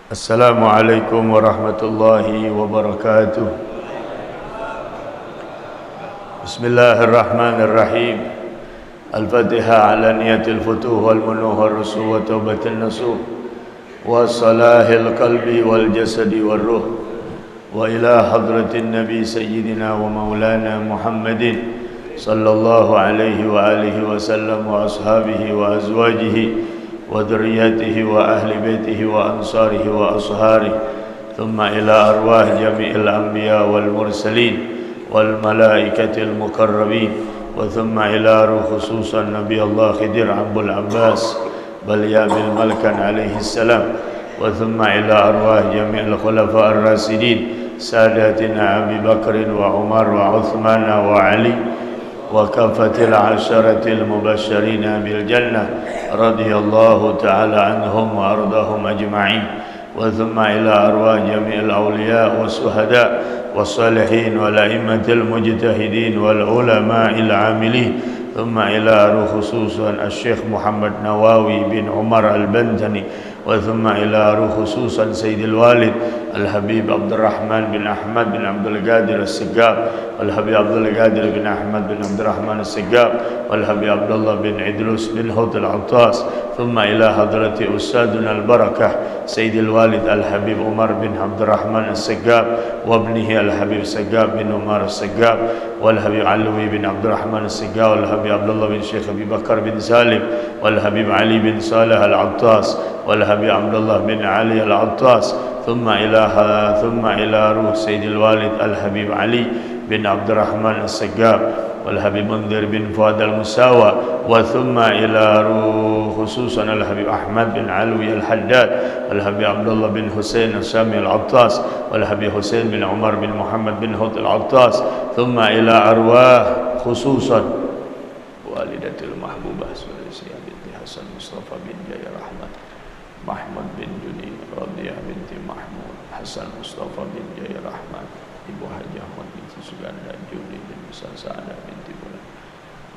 Assalamualaikum warahmatullahi wabarakatuh. Bismillahirrahmanirrahim. Al-Fatihah ala niyatil futuh wal munuh wal rusuh wa taubatil nasuh wa salahil qalbi wal jasadi wal ruh wa ila hadratin nabi sayyidina wa maulana Muhammadin sallallahu alaihi wa alihi wa sallam wa ashabihi wa azwajihi وذريته وأهل بيته وأنصاره وأصهاره ثم إلى أرواح جميع الأنبياء والمرسلين والملائكة المقربين وثم إلى روح خصوصا نبي الله خضر أبو العباس بليام الملكن عليه السلام وثم إلى أرواح جميع الخلفاء الراشدين ساداتنا أبي بكر وعمر وعثمان وعلي وكافة العشرة المبشرين بالجنة رضي الله تعالى عنهم وأرضاهم أجمعين وثم إلى أرواح جميع الأولياء والشهداء والصالحين والأئمة المجتهدين والعلماء العاملين ثم إلى روح خصوصا الشيخ محمد نواوي بن عمر البنتني وثم إلى روح خصوصا سيد الوالد الحبيب عبد الرحمن بن أحمد بن عبد القادر السقاف والحبيب عبد القادر بن أحمد بن عبد الرحمن السقاف والحبيب عبد الله بن عدروس بن حوت العطاس ثم إلى حضرة أستاذنا البركة سيد الوالد الحبيب عمر بن عبد الرحمن السقاف وابنه الحبيب سقاف بن عمر السقاف والحبيب علوي بن عبد الرحمن السقاف والحبيب عبد الله بن شيخ أبي بكر بن سالم والحبيب علي بن صالح العطاس والحبيب عبد الله بن علي العطاس ثم إلى روح سيد الوالد الحبيب علي بن عبد الرحمن السقاف والحبيب منذر بن فؤاد المساوى وثم إلى روح خصوصا الحبيب أحمد بن علوي الحداد والحبيب عبد الله بن حسين السامي العطاس والحبيب حسين بن عمر بن محمد بن حوت العطاس ثم إلى أرواح خصوصا والدة المحبوبة سليسية بنت حسن مصطفى بن جاي رحمة محمد بن جني رضية بنت محمود حسن مصطفى بن جاي رحمة Ibu Haji Ahmad binti Suganda Juli bin Musa Sa'adah binti Bulan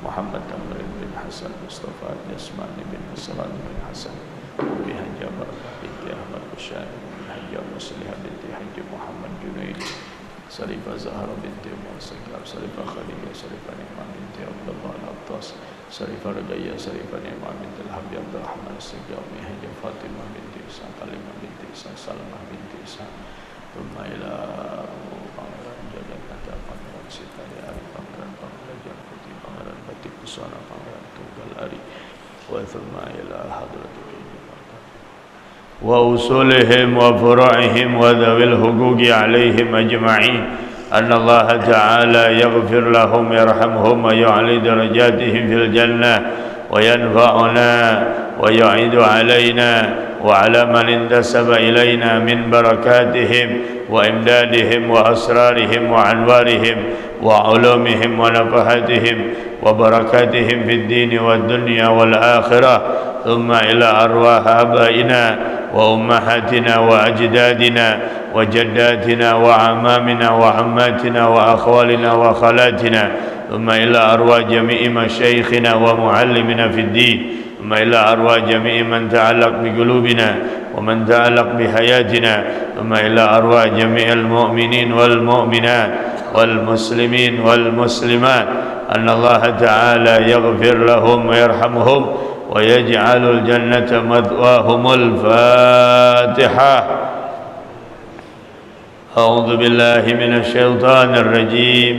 Muhammad Tamrin bin Hasan Mustafa Jasmani bin Hasran bin Hasan Ubi Haji Barakah binti Ahmad Usyari bin Haji Muslihah binti Haji Muhammad Junaid Sarifah Zahra binti Umar Sekar Sarifah Khadijah Sarifah Nikmah binti Abdullah Al-Attas Syarifah Rajaya Syarifah Ni'mah binti Al-Habib Abdul Rahman As-Sijami Haji Fatimah binti Isa Kalimah binti Isa Salamah binti Isa Thumma ila Pangeran Jagat Nata Pangeran Sitari Ari Pangeran Jagat Putih Pangeran Batik Pusana Pangeran Tunggal Ari wa thumma ila hadratul wa usulihim wa furu'ihim wa dhawil huquqi alaihim ajma'in anna Allah ta'ala yaghfir lahum yarhamhum wa yu'ali darajatihim fil jannah wa yanfa'una wa yu'idu alaina wa ala man intasaba ilaina min barakatihim wa imdadihim wa asrarihim wa anwarihim wa ulumihim wa nafahatihim wa barakatihim fid dini wad dunya wal akhirah thumma ila arwah abaina وأمهاتنا وأجدادنا وجداتنا وعمامنا وعماتنا وأخوالنا وخالاتنا ثم إلى أرواح جميع مشايخنا ومعلمنا في الدين ثم إلى أرواح جميع من تعلق بقلوبنا ومن تعلق بحياتنا ثم إلى أرواح جميع المؤمنين والمؤمنات والمسلمين والمسلمات أن الله تعالى يغفر لهم ويرحمهم ويجعل الجنة مثواهم. الفاتحة. أعوذ بالله من الشيطان الرجيم.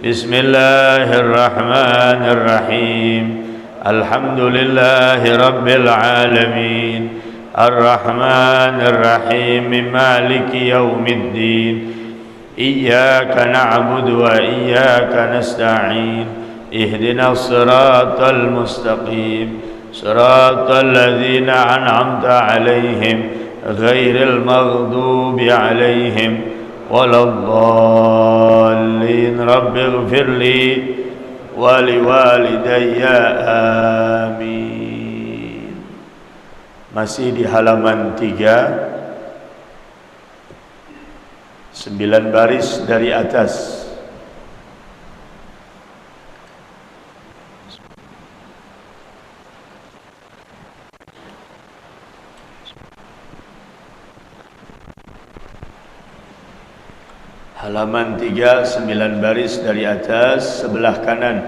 بسم الله الرحمن الرحيم. الحمد لله رب العالمين الرحمن الرحيم مالك يوم الدين إياك نعبد وإياك نستعين اهدنا الصراط المستقيم صراط الذين أنعمت عليهم غير المغضوب عليهم ولا الضالين. رب اغفر لي ولوالدي آمين. Masih di halaman 3, 9 baris dari atas. Halaman 3, 9 baris dari atas sebelah kanan.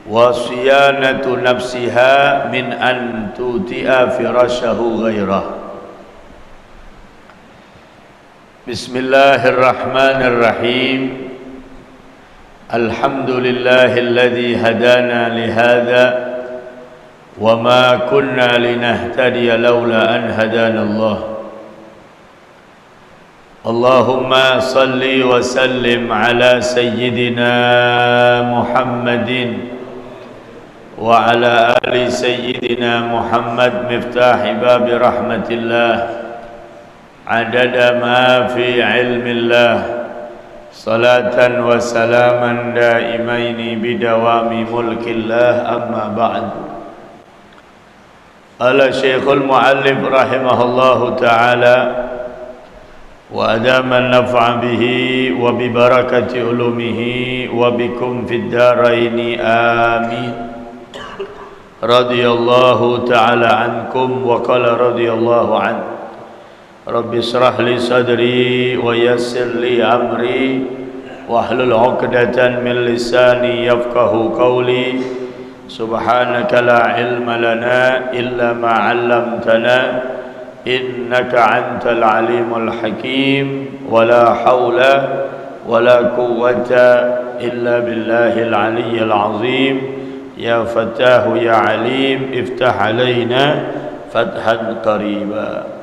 Wasiyanatu nafsiha min an tuti'a firashahu ghairah. Bismillahirrahmanirrahim. Alhamdulillahilladzi hadana lihadza wa ma kunna linahtadiya laula an hadana Allah. Allahumma salli wa sallim ala sayyidina Muhammadin wa ala ali sayyidina Muhammad miftahi babi rahmatillah adada ma fi ilmillah salatan wa salaman daimaini bidawami mulkillah amma ba'du. Ala Syekhul Muallif rahimahullahu ta'ala وأدام النفع به وببركة علومه وبكم في الدارين آمين. رضي الله تعالى عنكم وقال رضي الله عنه. رب اشرح لي صدري ويسر لي أمري واحلل عقدة من لساني يفقه قولي. سبحانك لا علم لنا إلا ما علمتنا إنك أنت العليم الحكيم ولا حول ولا قوة إلا بالله العلي العظيم. يا فتاه يا عليم افتح علينا فتحا قريبا.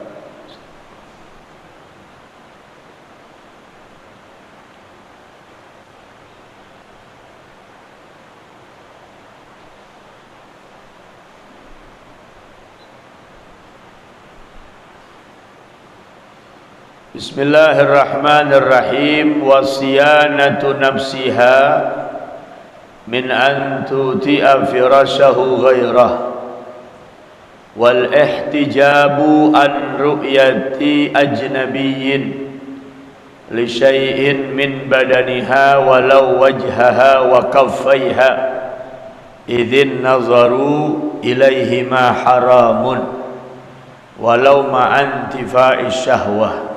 Bismillahirrahmanirrahim. Wasiyanatu nafsiha min an tuti'a firashahu ghairah wal ihtijabu an ru'yati ajnabiyyin li syai'in min badaniha walau wajhaha wa kaffaiha idzin nazaru ilaihima haramun walau ma'antifa'i syahwah.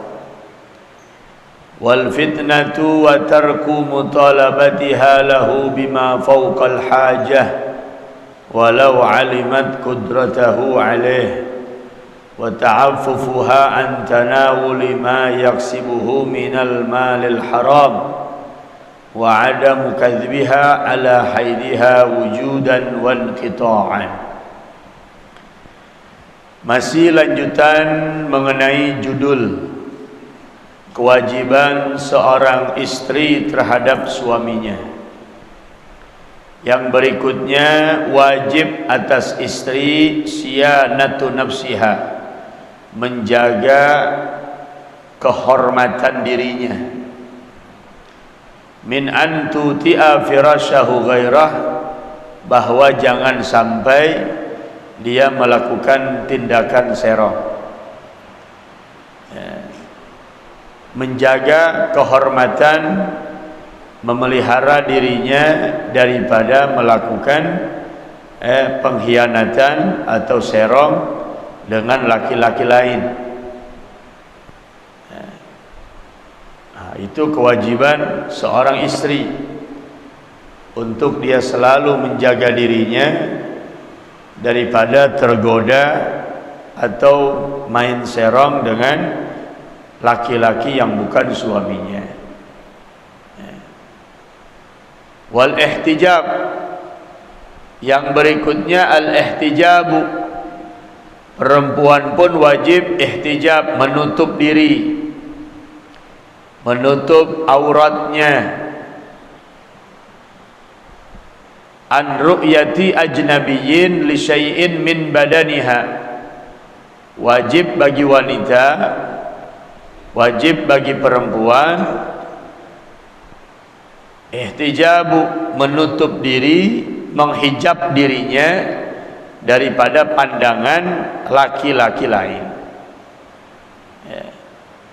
wal fitnatu wa tarku mutalabatiha lahu bima fawqal hajah walau alimat qudratahu alaih wa ta'affufuha an tanawuli ma yaksibuhu minal malil haram wa adamu kadhbiha ala haidiha wujudan wa inqita'an. Masih lanjutan mengenai judul kewajiban seorang istri terhadap suaminya. Yang berikutnya, wajib atas istri siyanatu nafsiha, menjaga kehormatan dirinya, min an tuti'a firasyahu ghairah, bahwa jangan sampai dia melakukan tindakan serong. Menjaga kehormatan, memelihara dirinya daripada melakukan pengkhianatan atau serong dengan laki-laki lain. Itu kewajiban seorang istri, untuk dia selalu menjaga dirinya daripada tergoda atau main serong dengan laki-laki yang bukan suaminya. Wal ihtijab, yang berikutnya al ihtijabu, perempuan pun wajib ihtijab, menutup diri, menutup auratnya, an ru'yati ajnabiyyin li syai'in min badaniha. Wajib bagi wanita, wajib bagi perempuan, ihtijabu, menutup diri, menghijab dirinya daripada pandangan laki-laki lain.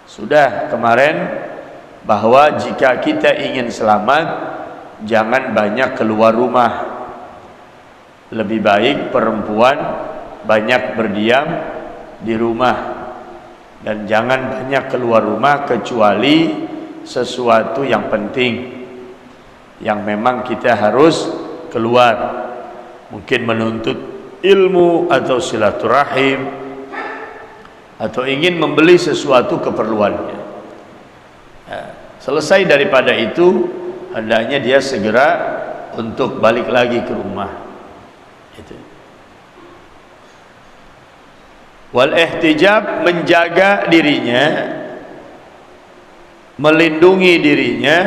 Sudah kemarin bahwa jika kita ingin selamat, jangan banyak keluar rumah. Lebih baik perempuan banyak berdiam di rumah, dan jangan banyak keluar rumah kecuali sesuatu yang penting, yang memang kita harus keluar. Mungkin menuntut ilmu atau silaturahim, atau ingin membeli sesuatu keperluannya. Selesai daripada itu, hendaknya dia segera untuk balik lagi ke rumah. Itu. Wal ihtijab, menjaga dirinya, melindungi dirinya,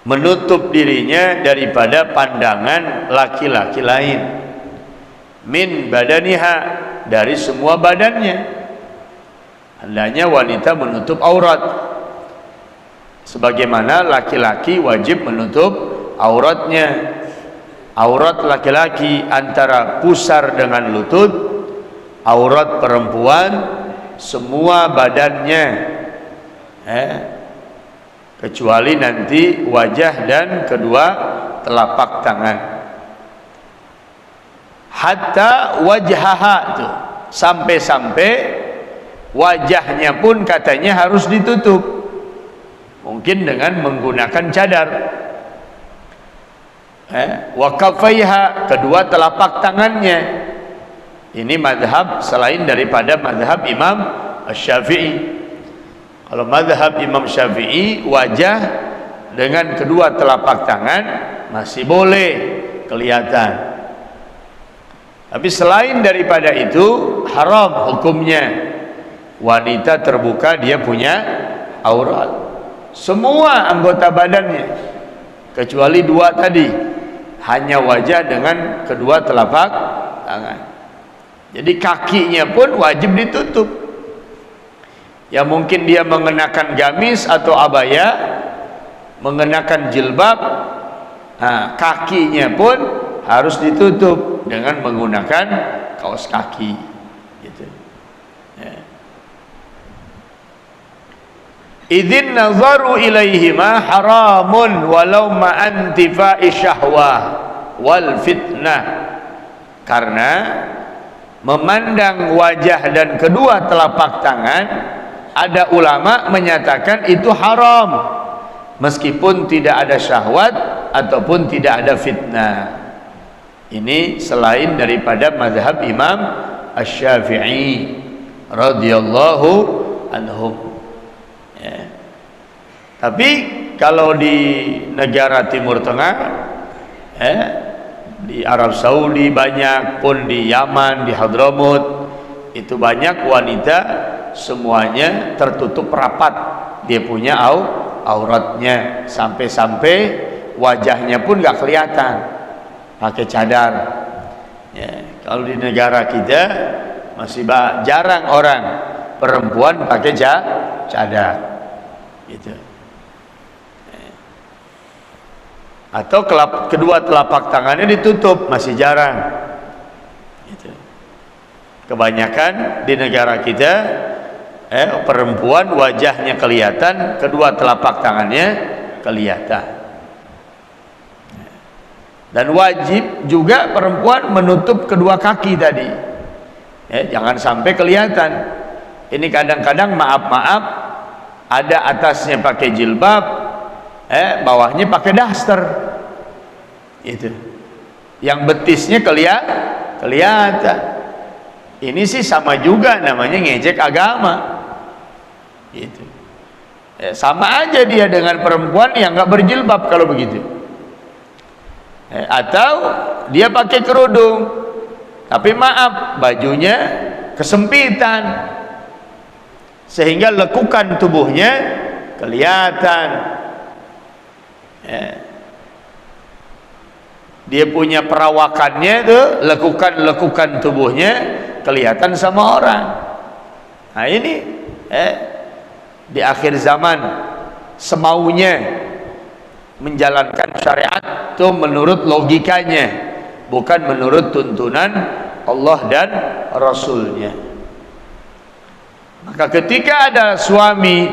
menutup dirinya daripada pandangan laki-laki lain. Min badaniha, dari semua badannya. Hendaknya wanita menutup aurat, sebagaimana laki-laki wajib menutup auratnya. Aurat laki-laki antara pusar dengan lutut, aurat perempuan semua badannya, kecuali nanti wajah dan kedua telapak tangan. Hatta wajhaha, tuh, sampai-sampai wajahnya pun katanya harus ditutup, mungkin dengan menggunakan cadar. Wa kaffaiha, kedua telapak tangannya. Ini madhab selain daripada madhab Imam Syafi'i. Kalau madhab Imam Syafi'i, wajah dengan kedua telapak tangan masih boleh kelihatan. Tapi selain daripada itu haram hukumnya. Wanita terbuka dia punya aurat, semua anggota badannya, kecuali dua tadi, hanya wajah dengan kedua telapak tangan. Jadi kakinya pun wajib ditutup. Ya mungkin dia mengenakan gamis atau abaya, mengenakan jilbab, kakinya pun harus ditutup dengan menggunakan kaos kaki, gitu. Idzin nazaru ilaihima haramun walau ma'antifa'i syahwah wal fitnah, karena memandang wajah dan kedua telapak tangan ada ulama menyatakan itu haram meskipun tidak ada syahwat ataupun tidak ada fitnah. Ini selain daripada mazhab Imam Asy-Syafi'i radhiyallahu anhum. Ya. Tapi kalau di negara Timur Tengah, di Arab Saudi banyak, pun di Yaman, di Hadramut, itu banyak wanita semuanya tertutup rapat, dia punya auratnya, sampai-sampai wajahnya pun gak kelihatan, pakai cadar. Ya, kalau di negara kita masih jarang orang perempuan pakai cadar, gitu. Atau kedua telapak tangannya ditutup, masih jarang, gitu. Kebanyakan di negara kita perempuan wajahnya kelihatan, kedua telapak tangannya kelihatan. Dan wajib juga perempuan menutup kedua kaki tadi, jangan sampai kelihatan. Ini kadang-kadang maaf ada atasnya pakai jilbab, bawahnya pakai daster, itu. Yang betisnya kelihatan. Ini sih sama juga, namanya ngejek agama. Gitu. Sama aja dia dengan perempuan yang nggak berjilbab kalau begitu. Atau dia pakai kerudung, tapi maaf bajunya kesempitan sehingga lekukan tubuhnya kelihatan. Dia punya perawakannya tuh, lekukan tubuhnya kelihatan sama orang. Nah ini di akhir zaman semaunya menjalankan syariat itu menurut logikanya, bukan menurut tuntunan Allah dan Rasulnya. Maka ketika ada suami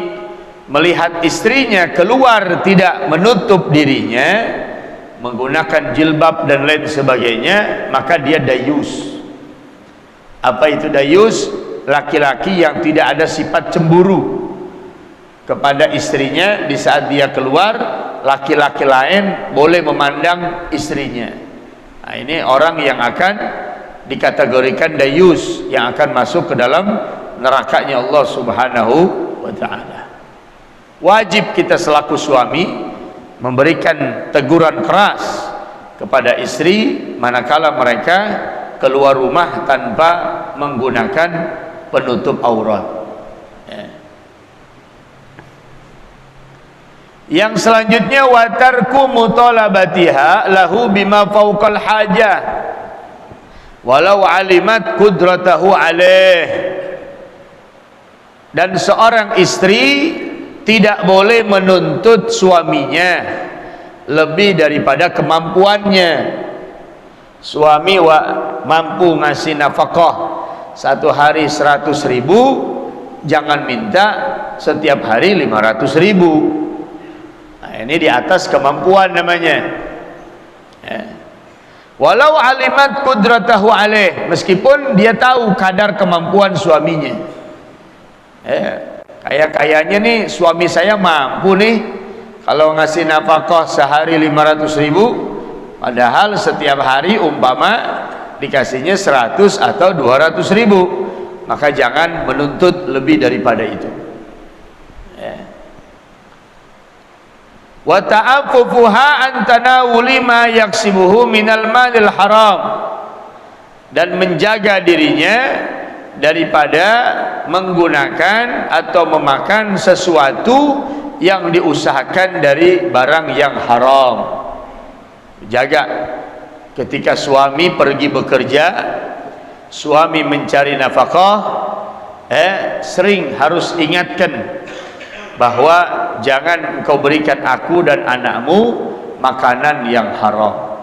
melihat istrinya keluar tidak menutup dirinya, menggunakan jilbab dan lain sebagainya, maka dia dayus. Apa itu dayus? Laki-laki yang tidak ada sifat cemburu kepada istrinya di saat dia keluar, laki-laki lain boleh memandang istrinya. Nah, ini orang yang akan dikategorikan dayus, yang akan masuk ke dalam nerakanya Allah Subhanahu wa ta'ala. Wajib kita selaku suami memberikan teguran keras kepada istri manakala mereka keluar rumah tanpa menggunakan penutup aurat. Yang selanjutnya, watarku mutalabatiha lahu bima fawqal hajah walau alimat kudratahu alaih. Dan seorang istri tidak boleh menuntut suaminya lebih daripada kemampuannya. Suami mampu ngasih nafkah satu hari 100.000, jangan minta setiap hari 500.000. Nah, ini di atas kemampuan namanya. Walau alimat kudratahu alaih, meskipun dia tahu kadar kemampuan suaminya. Kayaknya nih suami saya mampu nih kalau ngasih nafkah sehari 500.000, padahal setiap hari umpama dikasihnya 100 atau 200.000, maka jangan menuntut lebih daripada itu. Wa ta'affufuha an tanawuli ma yaksibuhu minal malil haram, dan menjaga dirinya daripada menggunakan atau memakan sesuatu yang diusahakan dari barang yang haram. Jaga ketika suami pergi bekerja, suami mencari nafkah, sering harus ingatkan bahwa jangan engkau berikan aku dan anakmu makanan yang haram.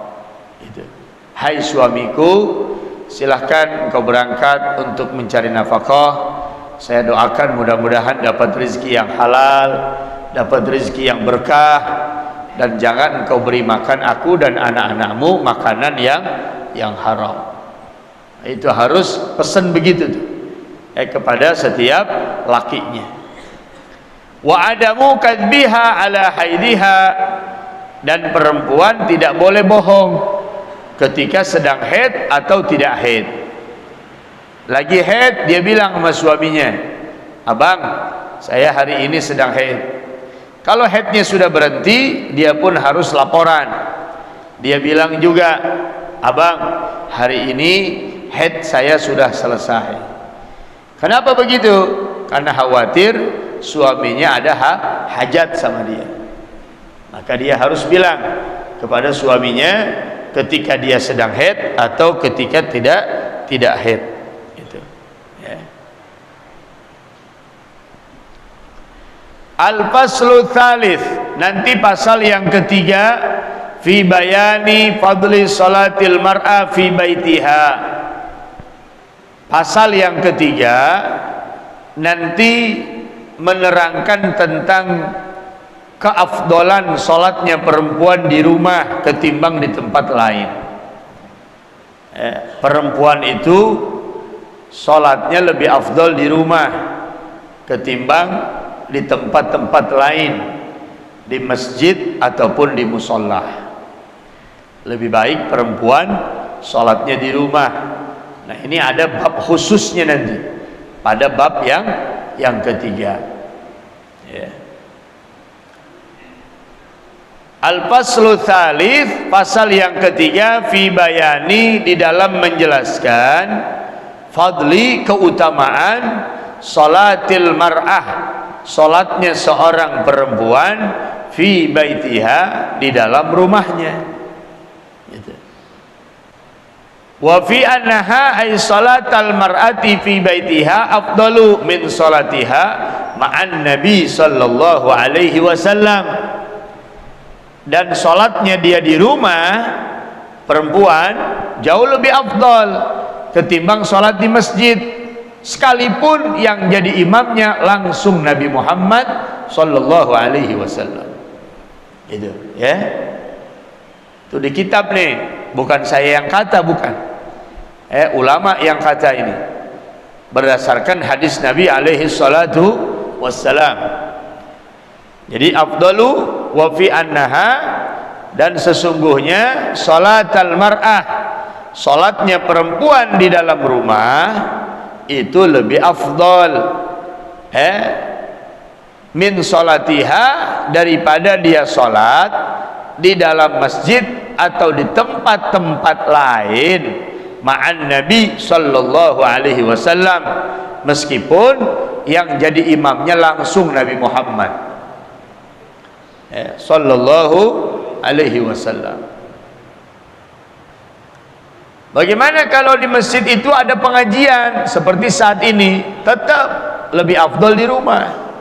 Itu. Hai suamiku, silahkan engkau berangkat untuk mencari nafkah. Saya doakan mudah-mudahan dapat rezeki yang halal, dapat rezeki yang berkah, dan jangan engkau beri makan aku dan anak-anakmu makanan yang haram. Itu harus pesan begitu tuh, kepada setiap lakinya. Wa adamu kadbiha ala haidiha, dan perempuan tidak boleh bohong ketika sedang haid atau tidak haid. Lagi haid dia bilang sama suaminya, abang, saya hari ini sedang haid. Kalau haidnya sudah berhenti, dia pun harus laporan. Dia bilang juga, abang, hari ini haid saya sudah selesai. Kenapa begitu? Karena khawatir suaminya ada hajat sama dia. Maka dia harus bilang kepada suaminya ketika dia sedang haid atau ketika tidak haid. Gitu. Ya. Al-faslu tsalits, nanti pasal yang ketiga, fi bayani fadli salatil mar'a fi baitiha. Pasal yang ketiga nanti menerangkan tentang keafdolan salatnya perempuan di rumah ketimbang di tempat lain. Perempuan itu salatnya lebih afdol di rumah ketimbang di tempat-tempat lain, di masjid ataupun di musola. Lebih baik perempuan salatnya di rumah. Nah, ini ada bab khususnya nanti pada bab yang ketiga. Ya. Al-faslu tsalits, pasal yang ketiga, fi bayani, di dalam menjelaskan fadli, keutamaan salatil mar'ah, salatnya seorang perempuan fi baitiha, di dalam rumahnya. Gitu. Wa fi annaha ay salatal mar'ati fi baitiha afdalu min salatiha ma'an nabi sallallahu alaihi wasallam. Dan salatnya dia di rumah perempuan jauh lebih afdal ketimbang salat di masjid, sekalipun yang jadi imamnya langsung Nabi Muhammad sallallahu alaihi wasallam. Itu ya. Itu di kitab nih, bukan saya yang kata, bukan. Ulama yang kata ini berdasarkan hadis Nabi alaihi salatu wassalam. Jadi afdalu wa fi annaha, dan sesungguhnya salatal mar'ah, salatnya perempuan di dalam rumah itu lebih afdal min salatiha, daripada dia salat di dalam masjid atau di tempat-tempat lain ma'an Nabi sallallahu alaihi wasallam, meskipun yang jadi imamnya langsung Nabi Muhammad sallallahu alaihi wasallam. Bagaimana kalau di masjid itu ada pengajian seperti saat ini? Tetap lebih afdal di rumah.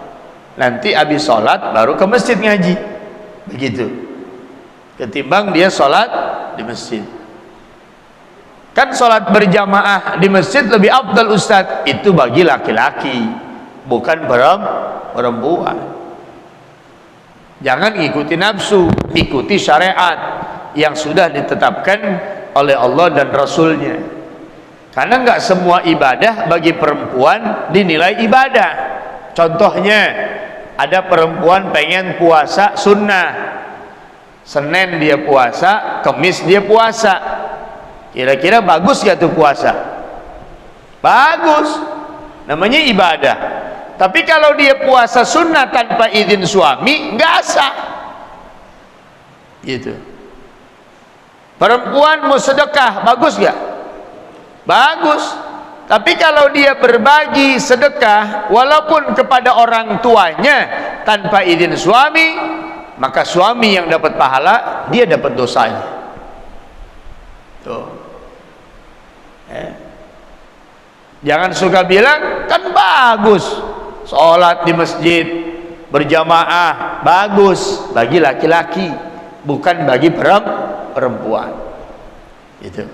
Nanti habis sholat baru ke masjid ngaji, begitu, ketimbang dia sholat di masjid. Kan sholat berjamaah di masjid lebih afdal, Ustadz. Itu bagi laki-laki, bukan perempuan. Jangan ikuti nafsu, ikuti syariat yang sudah ditetapkan oleh Allah dan Rasulnya. Karena nggak semua ibadah bagi perempuan dinilai ibadah. Contohnya, ada perempuan pengen puasa sunnah, Senin dia puasa, Kemis dia puasa. Kira-kira bagus gak tuh puasa? Bagus, namanya ibadah. Tapi kalau dia puasa sunnah tanpa izin suami, nggak sah. Gitu. Perempuan mau sedekah, bagus gak? Bagus. Tapi kalau dia berbagi sedekah walaupun kepada orang tuanya tanpa izin suami, maka suami yang dapat pahala, dia dapat dosanya. Tuh. Jangan suka bilang, kan bagus sholat di masjid berjamaah, bagus bagi laki-laki, bukan bagi perempuan. Itu.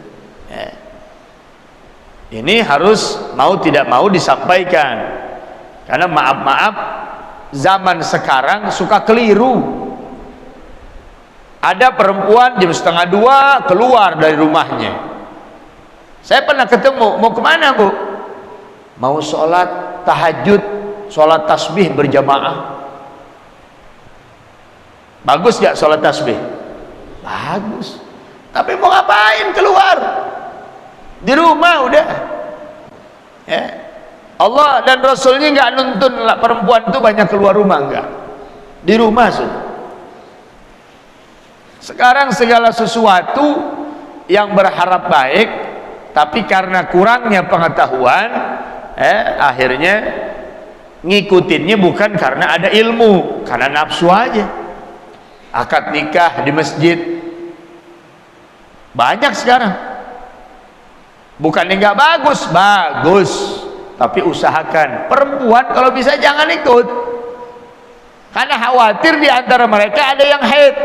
Ini harus mau tidak mau disampaikan, karena maaf-maaf zaman sekarang suka keliru. Ada perempuan jam 1:30 keluar dari rumahnya. Saya pernah ketemu, mau kemana bu? Mau sholat tahajud, sholat tasbih berjamaah. Bagus gak sholat tasbih? Bagus. Tapi mau ngapain keluar? Di rumah udah. Ya. Allah dan Rasulnya nggak nuntun perempuan itu banyak keluar rumah, enggak. Di rumah sudah. Sekarang segala sesuatu yang berharap baik, tapi karena kurangnya pengetahuan, akhirnya ngikutinnya bukan karena ada ilmu, karena nafsu aja. Akad nikah di masjid banyak sekarang. Bukannya nggak bagus, bagus. Tapi usahakan perempuan kalau bisa jangan ikut, karena khawatir di antara mereka ada yang haid.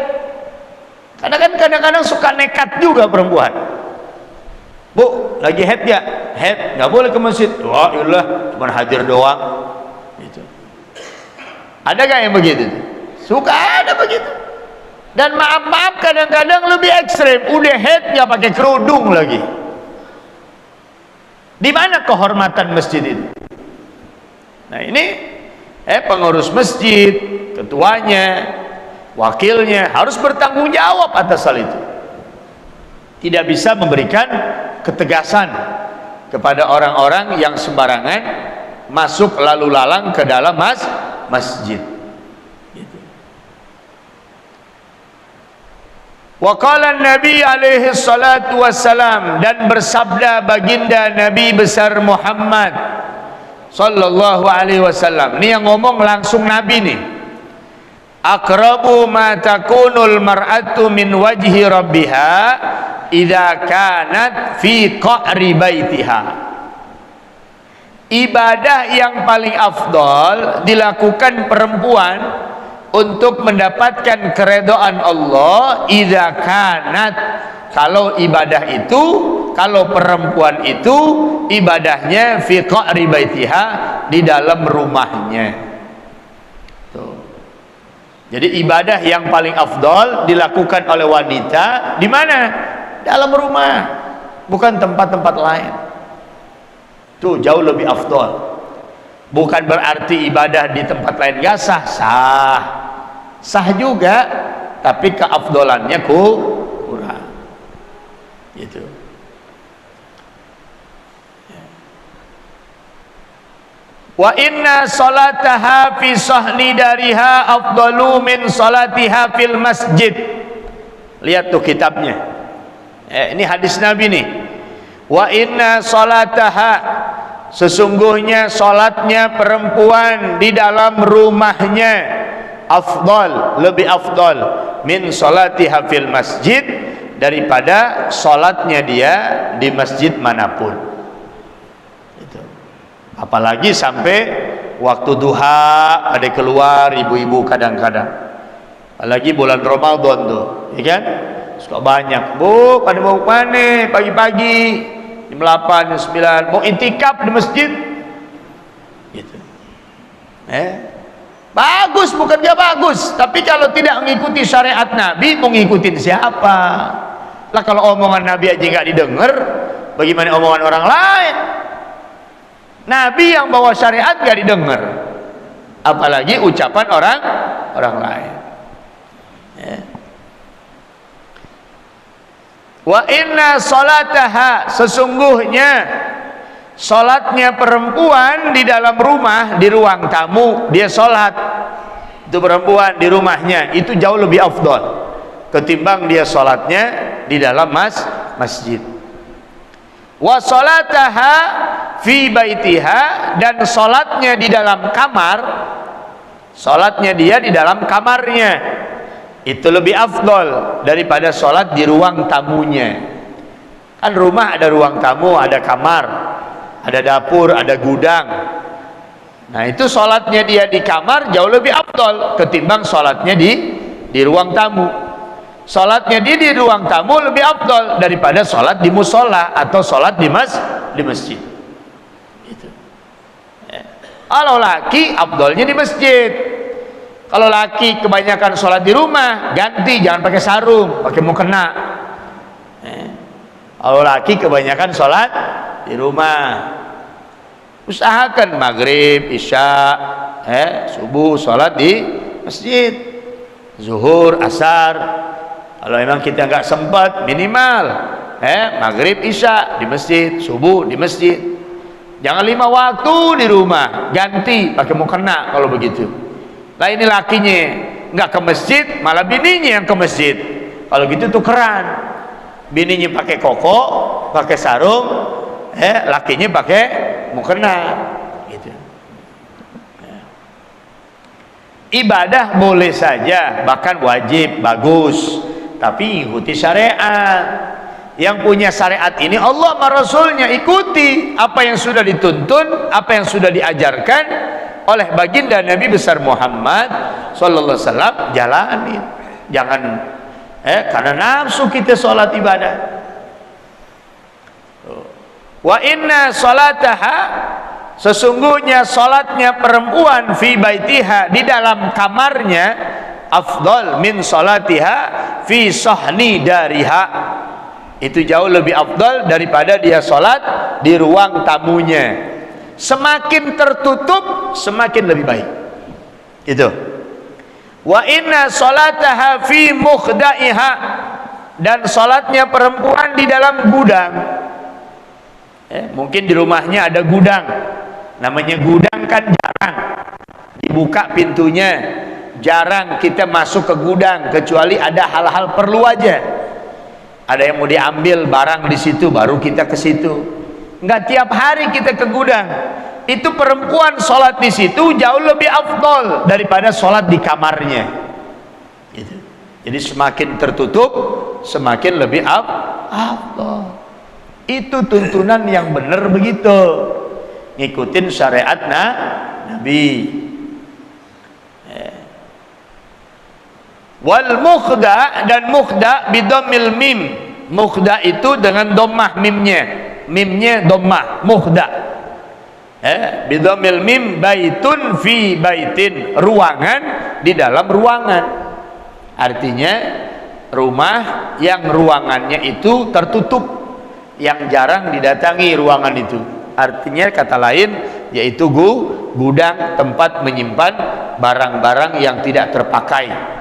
Karena kan kadang-kadang suka nekat juga perempuan. Bu, lagi haid ya? Haid, nggak boleh ke masjid. Wah, iyalah, cuma hadir doang. Gitu. Ada gak yang begitu? Suka ada begitu. Dan maaf-maaf kadang-kadang lebih ekstrem. Udah haid nggak pakai kerudung lagi. Di mana kehormatan masjid itu? Nah ini pengurus masjid, ketuanya, wakilnya harus bertanggung jawab atas hal itu. Tidak bisa memberikan ketegasan kepada orang-orang yang sembarangan masuk lalu lalang ke dalam masjid. Wa qala Nabi alaihi salatu wassalam, dan bersabda baginda Nabi besar Muhammad sallallahu alaihi wasallam. Ini yang ngomong langsung Nabi nih. Aqrabu ma takunul mar'atu min wajhi rabbiha idza kanat fi qa'ri baitiha. Ibadah yang paling afdal dilakukan perempuan untuk mendapatkan keredaan Allah idza kanat, kalau ibadah itu, kalau perempuan itu ibadahnya fi qa'ri baitiha, di dalam rumahnya. Tuh. Jadi ibadah yang paling afdal dilakukan oleh wanita di mana? Dalam rumah, bukan tempat-tempat lain. Tuh jauh lebih afdal. Bukan berarti ibadah di tempat lain gak sah, sah juga, tapi keafdolannya kurang. Gitu. Wa inna salataha fi sahni dariha afdalu min salatiha fil masjid. Lihat tuh kitabnya. Ini hadis Nabi nih. Wa inna salataha, sesungguhnya salatnya perempuan di dalam rumahnya afdal, lebih afdal min salatiha fil masjid, daripada salatnya dia di masjid manapun. Itu. Apalagi sampai waktu duha ada keluar ibu-ibu kadang-kadang. Apalagi bulan Ramadan tuh, ya kan? Suka banyak, Bu, pada mau mana pagi-pagi jam 8, jam 9 mau intikaf di masjid gitu. Bagus, bukan gak bagus, tapi kalau tidak mengikuti syariat Nabi mau ngikutin siapa? Lah kalau omongan Nabi aja nggak didengar, bagaimana omongan orang lain? Nabi yang bawa syariat nggak didengar, apalagi ucapan orang lain. Wa inna salataha, sesungguhnya salatnya perempuan di dalam rumah, di ruang tamu dia salat, itu perempuan di rumahnya, itu jauh lebih afdal ketimbang dia salatnya di dalam masjid. Wa salataha fi baitiha, dan salatnya di dalam kamar, salatnya dia di dalam kamarnya itu lebih afdol daripada sholat di ruang tamunya. Kan rumah ada ruang tamu, ada kamar, ada dapur, ada gudang. Nah itu sholatnya dia di kamar jauh lebih afdol ketimbang sholatnya di ruang tamu. Sholatnya dia di ruang tamu lebih afdol daripada sholat di musola atau sholat di masjid. Gitu. Kalau laki afdolnya di masjid. Kalau laki kebanyakan sholat di rumah, ganti, jangan pakai sarung, pakai mukena. Kalau laki kebanyakan sholat di rumah, usahakan maghrib, isya, subuh sholat di masjid. zuhur, asar. Kalau memang kita nggak sempat, minimal maghrib, isya di masjid, subuh di masjid. Jangan 5 waktu di rumah, ganti pakai mukena kalau begitu. Lah ini lakinya nggak ke masjid, malah bininya yang ke masjid. Kalau gitu tukeran, bininya pakai koko, pakai sarung, lakinya pakai mukena gitu. Ibadah boleh saja, bahkan wajib, bagus, tapi ikuti syariat. Yang punya syariat ini Allah sama Rasulnya, ikuti apa yang sudah dituntun, apa yang sudah diajarkan oleh baginda Nabi besar Muhammad sallallahu alaihi wasallam, jalani. Jangan karena nafsu kita sholat ibadah. Wa inna sholataha, sesungguhnya sholatnya perempuan fi baitiha, di dalam kamarnya, afdal min sholatiha fi sahni dariha, itu jauh lebih afdal daripada dia sholat di ruang tamunya. Semakin tertutup semakin lebih baik. Itu. Wa inna sholataha fi mukhdaiha, dan sholatnya perempuan di dalam gudang. Mungkin di rumahnya ada gudang, namanya gudang kan jarang dibuka pintunya, jarang kita masuk ke gudang kecuali ada hal-hal perlu aja. Ada yang mau diambil barang di situ, baru kita ke situ. Enggak tiap hari kita ke gudang. Itu perempuan sholat di situ jauh lebih afdol daripada sholat di kamarnya. Gitu. Jadi semakin tertutup semakin lebih afdol. Itu tuntunan yang benar begitu. Ngikutin syariat Nabi. Wal mukhda, dan mukhda bidomil mim. Mukhda itu dengan dommah mimnya, mimnya dommah, mukhda. Bidomil mim, baitun fi baitin, ruangan di dalam ruangan. Artinya rumah yang ruangannya itu tertutup, yang jarang didatangi ruangan itu. Artinya kata lain yaitu gudang, tempat menyimpan barang-barang yang tidak terpakai.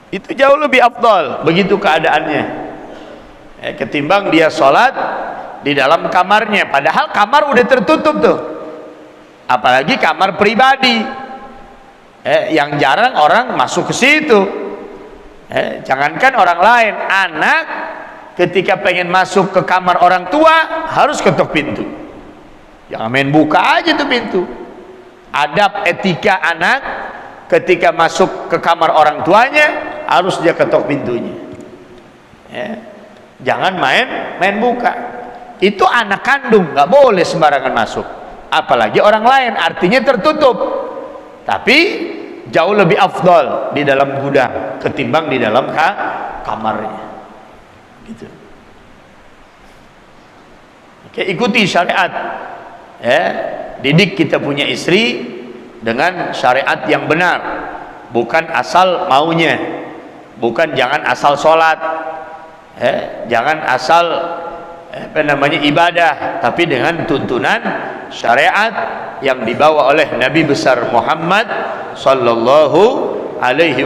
Itu jauh lebih afdal begitu keadaannya, ketimbang dia sholat di dalam kamarnya, padahal kamar udah tertutup tuh, apalagi kamar pribadi yang jarang orang masuk ke situ. Jangankan orang lain, anak ketika pengen masuk ke kamar orang tua harus ketok pintu, jangan main buka aja tuh pintu. Adab etika anak ketika masuk ke kamar orang tuanya harus dia ketok pintunya. Jangan main buka. Itu anak kandung, nggak boleh sembarangan masuk. Apalagi orang lain, artinya tertutup. Tapi jauh lebih afdol di dalam gudang ketimbang di dalam kamarnya. Gitu. Oke, ikuti syariat. Didik kita punya istri dengan syariat yang benar, bukan asal maunya, bukan jangan asal sholat, jangan asal ibadah, tapi dengan tuntunan syariat yang dibawa oleh Nabi besar Muhammad sallallahu alaihi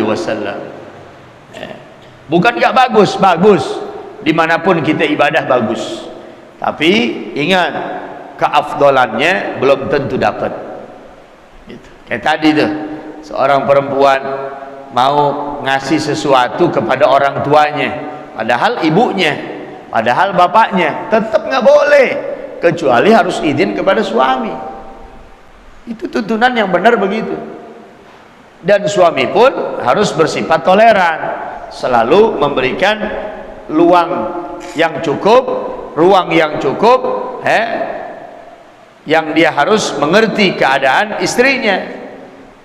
wasallam. Bukan gak bagus, bagus dimanapun kita ibadah bagus, tapi ingat keafdolannya belum tentu dapat. Gitu. Kayak tadi tuh, seorang perempuan mau ngasih sesuatu kepada orang tuanya, padahal ibunya, padahal bapaknya, tetap nggak boleh, kecuali harus izin kepada suami. Itu tuntunan yang benar begitu. Dan suami pun harus bersifat toleran, selalu memberikan ruang yang cukup, yang dia harus mengerti keadaan istrinya.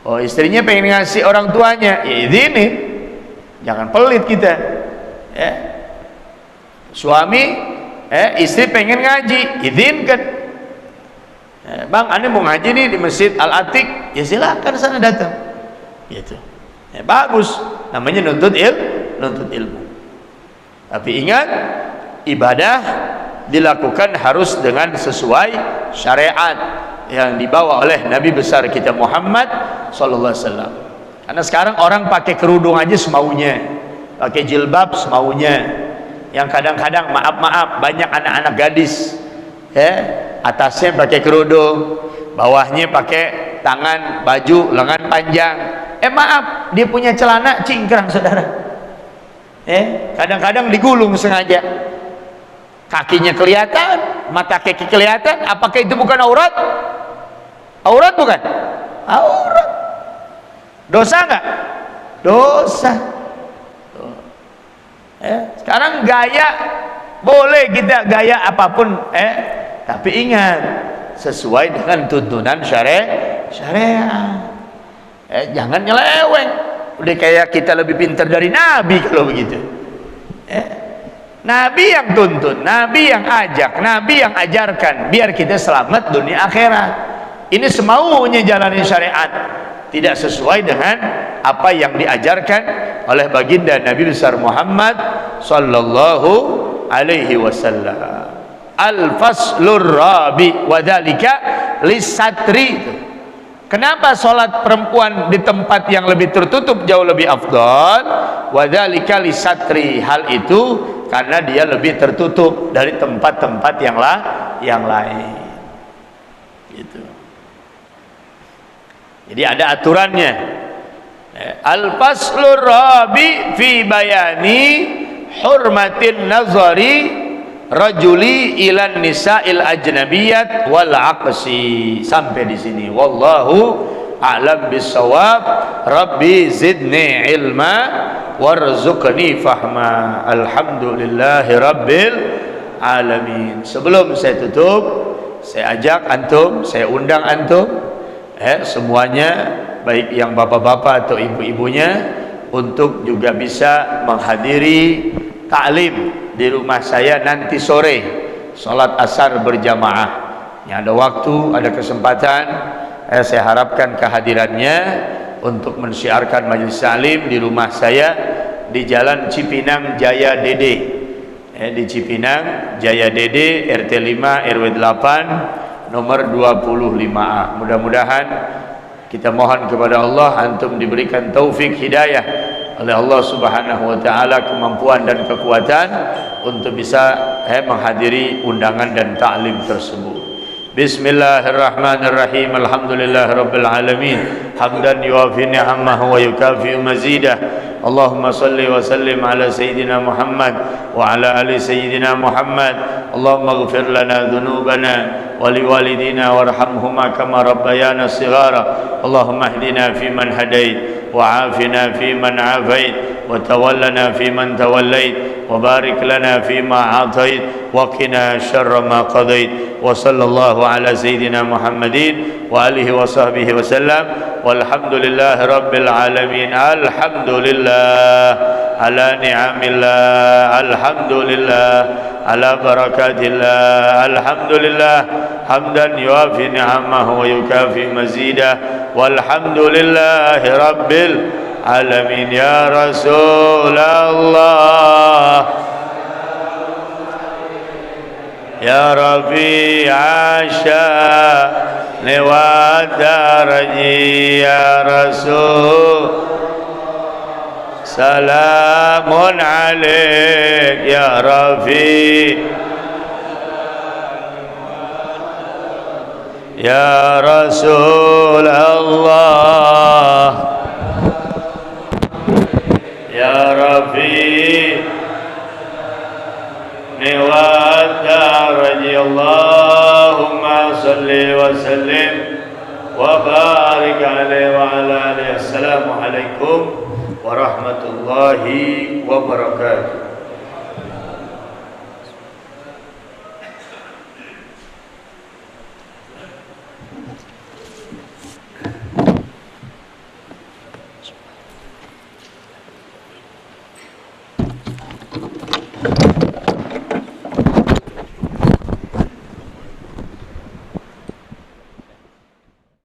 Oh, istrinya pengen ngasih orang tuanya, ya izinin, jangan pelit kita. Suami, istri pengen ngaji, izinkan. Bang, ane mau ngaji nih di Masjid Al-Atiq, ya silakan sana datang. Gitu. Bagus, namanya nuntut ilmu. Tapi ingat, ibadah dilakukan harus dengan sesuai syariat, yang dibawa oleh Nabi besar kita Muhammad sallallahu alaihi wasallam. Karena sekarang orang pakai kerudung aja semaunya, pakai jilbab semaunya. Yang kadang-kadang maaf banyak anak-anak gadis atasnya pakai kerudung, bawahnya pakai tangan baju lengan panjang. Maaf, dia punya celana cingkrang saudara. Kadang-kadang digulung sengaja, kakinya kelihatan, mata kaki kelihatan. Apakah itu bukan aurat? Aurat bukan? Aurat. Dosa enggak? Dosa. Sekarang gaya boleh kita gaya apapun, tapi ingat sesuai dengan tuntunan syariat. Jangan nyeleweng. Udah kayak kita lebih pintar dari Nabi kalau begitu. Nabi yang tuntun, Nabi yang ajak, Nabi yang ajarkan biar kita selamat dunia akhirat. Ini semaunya jalani syariat, tidak sesuai dengan apa yang diajarkan oleh baginda Nabi besar Muhammad sallallahu alaihi wasallam. Al-faslur rabi wa dzalika lisatri. Kenapa sholat perempuan di tempat yang lebih tertutup jauh lebih afdal? Wa dzalika lisatri. Hal itu karena dia lebih tertutup dari tempat-tempat yang lain. Gitu. Jadi ada aturannya. Al-faslur rabi fi bayani hurmatin nazari rajuli ilan nisa'il ajnabiyat wal aqsi. Sampai di sini. Wallahu a'lam bissawab. Rabbi zidni ilma warzuqni fahma. Alhamdulillahi rabbil alamin. Sebelum saya tutup, saya ajak antum, saya undang antum semuanya, baik yang bapak-bapak atau ibu-ibunya, untuk juga bisa menghadiri taklim di rumah saya nanti sore, sholat asar berjamaah. Yang ada waktu, ada kesempatan, saya harapkan kehadirannya untuk mensiarkan majelis taklim di rumah saya di Jalan Cipinang Jaya Dede, di Cipinang Jaya Dede, RT 5 RW 8 nomor 25A. Mudah-mudahan kita mohon kepada Allah antum diberikan taufik hidayah oleh Allah Subhanahu wa taala, kemampuan dan kekuatan untuk bisa menghadiri undangan dan ta'lim tersebut. Bismillahirrahmanirrahim. Alhamdulillahirabbil alamin. Hamdan yuwafi ni'amahu wa yukafi mazidah. Allahumma salli wa sallim ala sayyidina Muhammad wa ala ali sayyidina Muhammad. Allahumma ighfir lana dhunubana wa liwalidina warhamhuma kama rabbayana shighara. Allahumma ihdina fi man hadait wa afina fi man afait wa tawallana fi man tawallait wa barik lana fi ma atait wa qina syarra ma qadait. Wa sallallahu ala sayyidina Muhammadin wa alihi wa sahbihi wa sallam. Walhamdulillahi rabbil alamin. Alhamdulillah ala ni'amillah. Alhamdulillah ala barakatillah. Alhamdulillah hamdan yuafi ni'amahu wa yukafi mazidah. Walhamdulillahi rabbil alamin. Ya Rasulullah, ya Rabi Asya'ni wa daraji, ya Rasul salamun alaik, ya Rafi ya Rasul Allah, ya Rafi niwadaraji. Allahumma salli wa sallim wa barik alaihi wa ala alihi. Assalamualaikum warahmatullahi wabarakatuh.